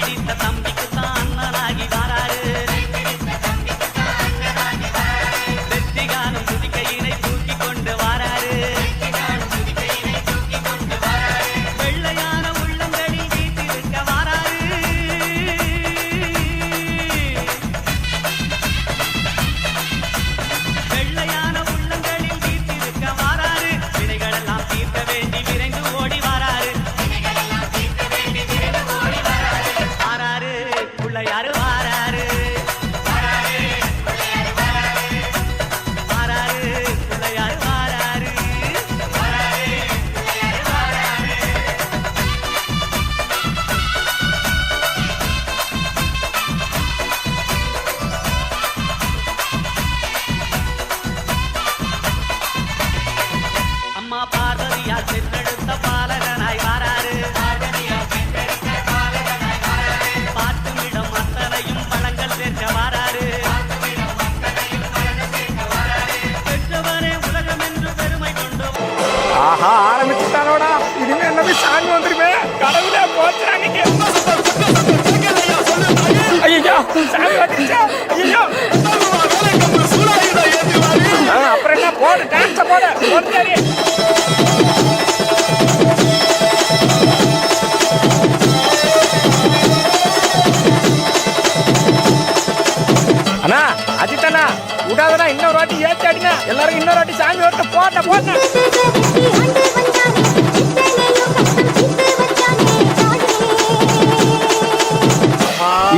பிடித்த தம்பிக்கு தான் அண்ணனாகி வாராரு. வெற்றி காணும் துதிக்கையினை தூக்கி கொண்டு வாராரு. வெள்ளையான உள்ளங்களில் வீட்டிருக்க வாராரு. வெள்ளையான உள்ளங்களில் வீட்டிருக்க வாராரு. வினைகளெல்லாம் தீர்க்க வேண்டி விரைந்து ஓடி வாராரு. வாராரு பிள்ளையாரு வாராரு. வாராரு பிள்ளையாரு வாராரு. அம்மா பார்வதியால் பெற்றெடுத்த பாலகனாய் வாராரு. பாட்டுமிடம் அத்தனையும் பழங்கள் சேர்க்க வாராரு. பெற்றவரே உலகம் என்று பெருமை கொண்டு ஆஹா ஆரம்பிச்சுட்டானோடா. இனிமே என்னது சாமி வந்துருமே. கடவுளே போச்சுறாங்க. ஐயோ சாமி வந்துச்சா. ஐயோ அப்புறம் என்ன போடு டான்ஸ போடு சரி. அண்ணா அஜித்தண்ணா விடாதண்ணா. இன்னொரு வாட்டி ஏற்றி அடினா எல்லாரும் இன்னொரு வாட்டி சாமி ஓட்ட போட்ட போட்ட.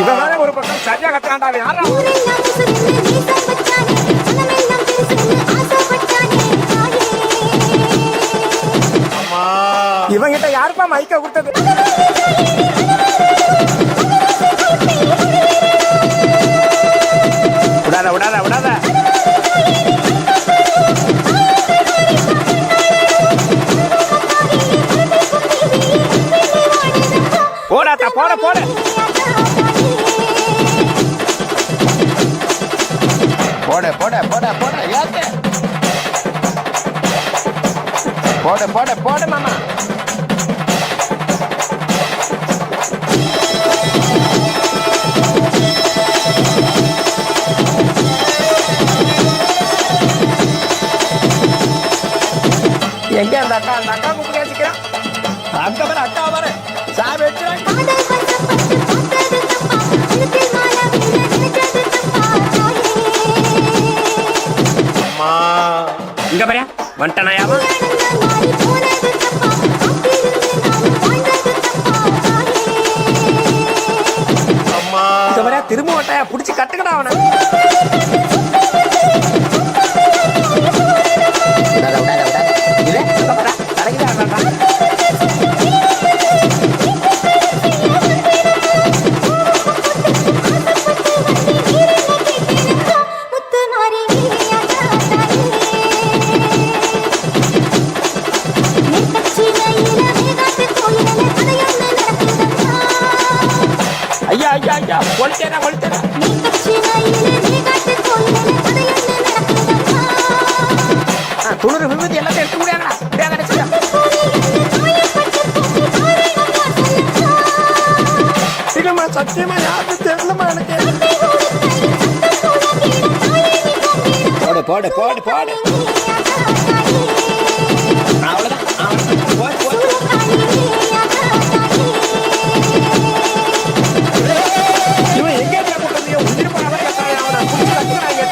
இவன் ஒரு பக்கம் சரியா கட்டாண்டா. யாரா இவங்கிட்ட யாருப்பா மைக்க கொடுத்தது? விடாத விடாத விடாத. போடாத்தா போட போட. போட போட போட போட ஏத்து. போட போட போட மாமா. எங்க அந்த அக்கா? அந்த அக்கா கூப்பிட்டு கேட்டுக்கிறேன். அக்கா வர அக்கா வர சாமி வச்சுறேன். இங்க பாரு வந்துட்டானாயாவா. இங்க பாரு திரும்ப வட்டாயா புடிச்சு கட்டுக்கடா அவனை. ஐயா ஐயா ஐயா கொளுத்தேனா கொளுத்தேனா. துணுறு விபத்து எல்லாத்தையும் எடுத்து முடியாங்கடா. இல்லம்மா சத்தியமா யாருக்கும் தெரியலமா எனக்கு. போடு போடு போடு போடு. அவ்வளவுதான் அவ்வளவுதான். போடு போடு. இவன் எங்க கூட்டத்தையோ உயிர் போன அவனை புடிச்சு கட்டுறாங்க.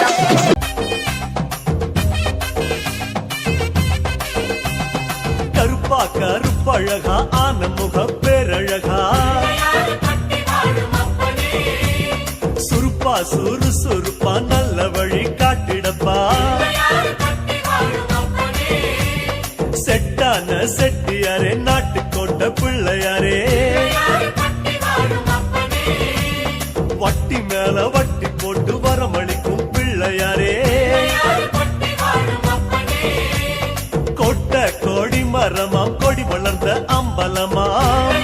கருப்பா கருப்பழகா ஆன முக பேரழகா. சுருப்பா சுறு சுருப்பா நல்ல வழி காட்டிடப்பா. செட்டான செட்டியாரே நாட்டுக்கோட்ட பிள்ளையாரே. வட்டி மேல வட்டி போட்டு வரமளிக்கும் பிள்ளையாரே. கொட்ட கோடி மரமாம் கொடி வளர்ந்த அம்பலமாம்.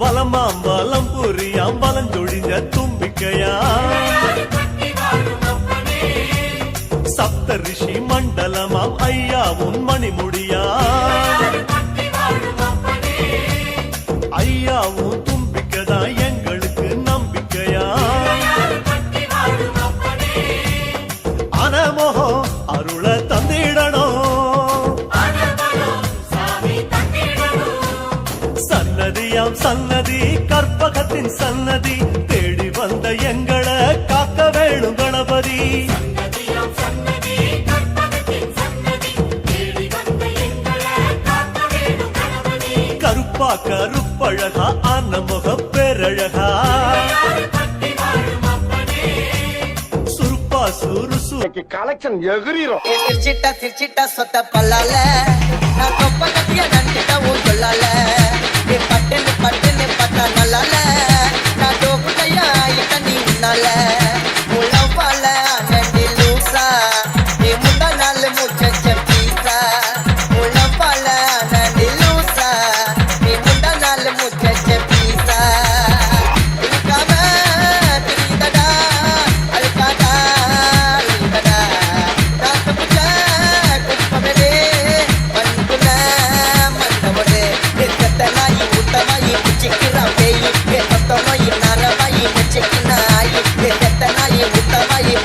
வலமாம் வலம் புரியாம் வலஞ்சொழிஞ்ச தும்பிக்கையா. சப்த ரிஷி மண்டலமாம் ஐயா உன் மணிமுடியா. சன்னதியாம் சன்னதி கற்பகத்தின் சன்னதி தேடி வந்த எங்களை காக்க வேணும் கணபதி. கருப்பா கருப்பழகா ஆன முக பேரழகா சுருப்பா சுறுசு கலெக்ஷன் எகிரிரும். திருச்சிட்டா சொத்த பல்லால நான் தொப்ப கட்டிய நண்டிட்ட ஊர் சொல்லால பட்டுன்னு பட்டா நல்லால நான் தோப்புடையா இட்ட நீ உன்னால உழவால நண்டி லூசா நீ முந்தா நாள் முச்ச பீசா உழவால நண்டி லூசா நீ முந்தா நாள் முச்ச பீசா இருக்காம திரிதடா அழுக்காடா அழுக்கடா காத்து புச்ச குப்பமேடே மண்புன மண்டவடே எத்தனாயி முட்டவாயி புச்சிக்கிறா பேயி எத்தனாயி நரவாயி புச்சிக்கினாயி எத்தனாயி முட்டவாயி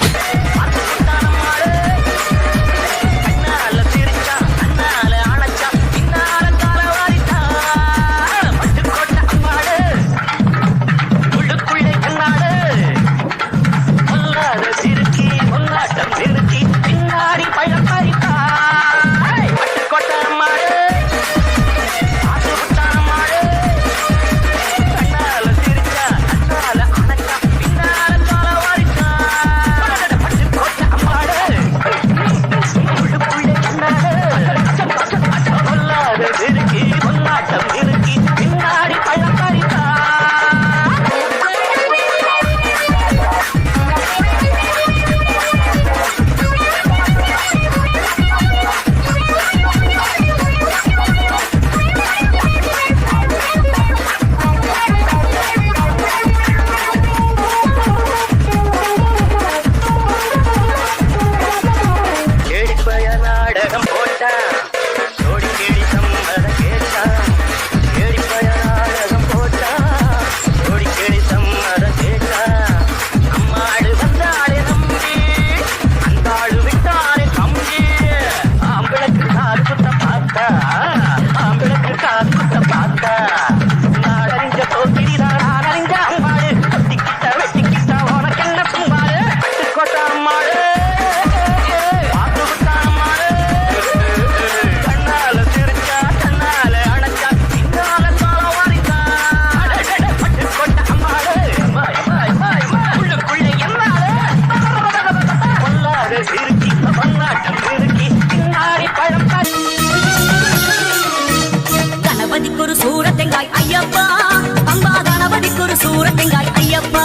கணபதிக்கொரு சூரத்தெங்காய் ஐயப்பா அம்பா கணபதிக்கொரு சூரத்தெங்காய் ஐயப்பா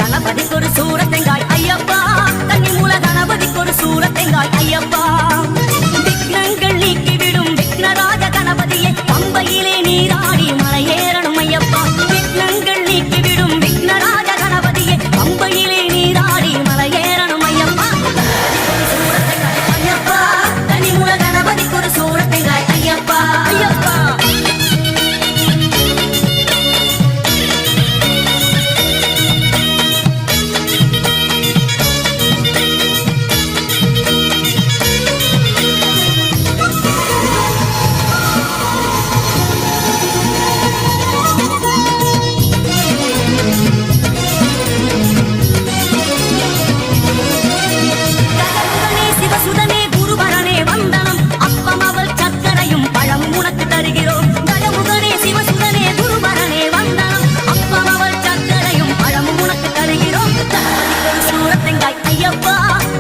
கணபதிக்கொரு சூரத்தெங்காய் ஐயப்பா கன்னிமூல கணபதிக்கொரு சூரத்தெங்காய் ஐயப்பா விக்னங்கள் நீக்கிவிடும் விக்னராஜ கணபதியே பம்பையிலே நீராடி மலையேறணும் ஐயப்பா விக்னங்கள் நீக்கிவிடும் விக்னராஜ கணபதியே பம்பையிலே நீராடி மலையேறணும் ஐயப்பா சூரத்தெங்காய் ஐயப்பா கன்னிமூல கணபதிக்கொரு சூரத்தெங்காய் ஐயப்பா ஐயப்பா ககன்கனே சிவசுதனே குருவரனே வந்தனம் அப்பம் அவள் சக்கரையும் பழம் உனக்கு தருகிறோம் கஜமுகனே சிவசுதனே குருவரனே வந்தனம் அப்பம் அவள் சக்கரையும் பழம் உனக்கு தருகிறோம் கணபதிக்கொரு சூரத்தெங்காய் ஐயப்பா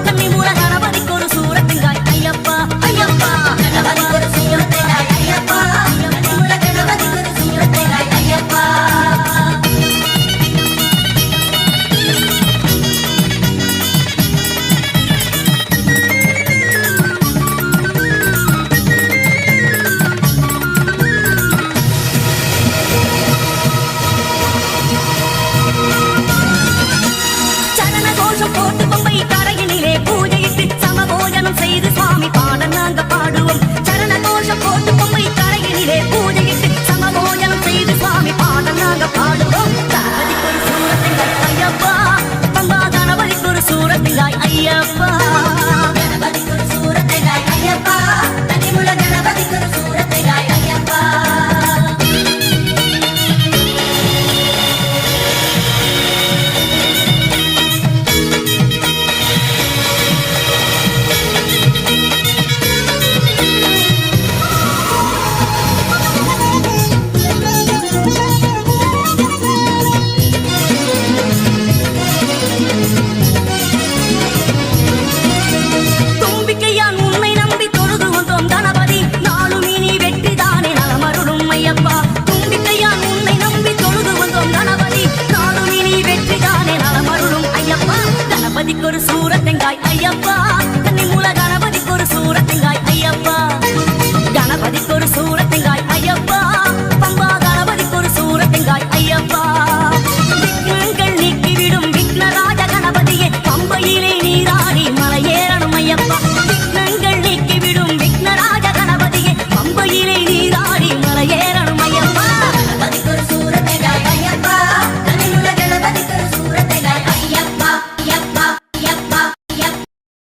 கன்னிமூல கணபதிக்கொரு சூரத்தெங்காய் ஐயப்பா ஐயப்பா கணபதிக்கொரு சூரத்தெங்காய் ஐயப்பா கன்னிமூல கணபதிக்கொரு சூரத்தெங்காய் ஐயப்பா சரண கோஷம் போட்டு பம்பை கரையினிலே பூஜையிட்டு சமபோஜனம் செய்து சுவாமி பாடல் நாங்க பாடுவோம் சரண கோஷம் போட்டு பம்பை கரையினிலே பூஜையிட்டு சமபோஜனம் செய்து சுவாமி பாடல் நாங்க பாடுவோம்